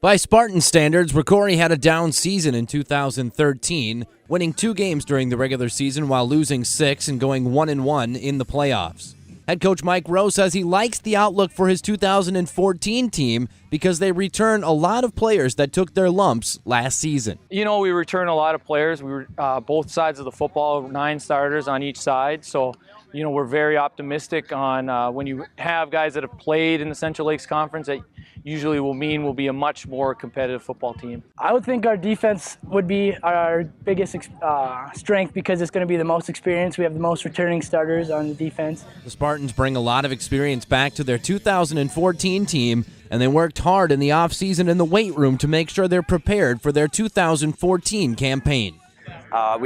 By Spartan standards, Rocori had a down season in 2013, winning 2 games during the regular season while losing 6 and going 1-1 in the playoffs. Head coach Mike Rowe says he likes the outlook for his 2014 team because they return a lot of players that took their lumps last season. You know, we return a lot of players. We were both sides of the football, 9 starters on each side. So, you know, we're very optimistic on when you have guys that have played in the Central Lakes Conference, that usually will mean we'll be a much more competitive football team. I would think our defense would be our biggest strength because it's going to be the most experience. We have the most returning starters on the defense. The Spartans bring a lot of experience back to their 2014 team, and they worked hard in the offseason in the weight room to make sure they're prepared for their 2014 campaign. Our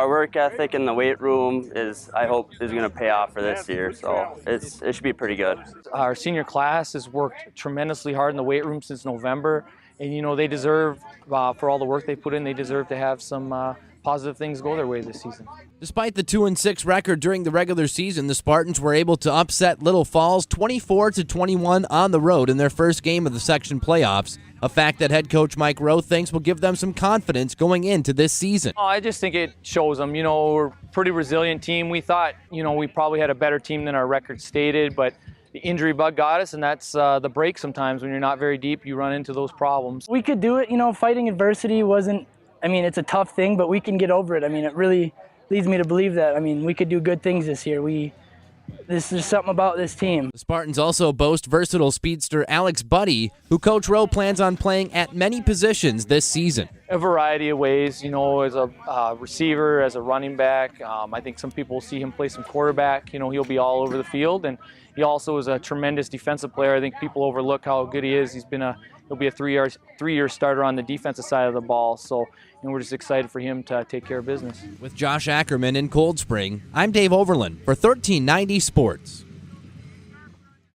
work ethic in the weight room I hope is going to pay off for this year, so it should be pretty good. Our senior class has worked tremendously hard in the weight room since November, and you know they deserve, for all the work they put in, they deserve to have some positive things go their way this season. Despite the 2-6 record during the regular season, the Spartans were able to upset Little Falls 24-21 on the road in their first game of the section playoffs, a fact that head coach Mike Rowe thinks will give them some confidence going into this season. I just think it shows them, you know, we're a pretty resilient team. We thought, you know, we probably had a better team than our record stated, but the injury bug got us, and that's the break sometimes. When you're not very deep, you run into those problems. We could do it, you know, fighting adversity wasn't, I mean, it's a tough thing, but we can get over it. I mean, it really leads me to believe that. I mean, we could do good things this year. There's something about this team. The Spartans also boast versatile speedster Alex Buddy, who Coach Rowe plans on playing at many positions this season. A variety of ways, you know, as a receiver, as a running back. I think some people will see him play some quarterback. You know, he'll be all over the field, and he also is a tremendous defensive player. I think people overlook how good he is. He'll be a three-year starter on the defensive side of the ball. So, you know, we're just excited for him to take care of business. With Josh Ackerman in Cold Spring, I'm Dave Overland for 1390 Sports.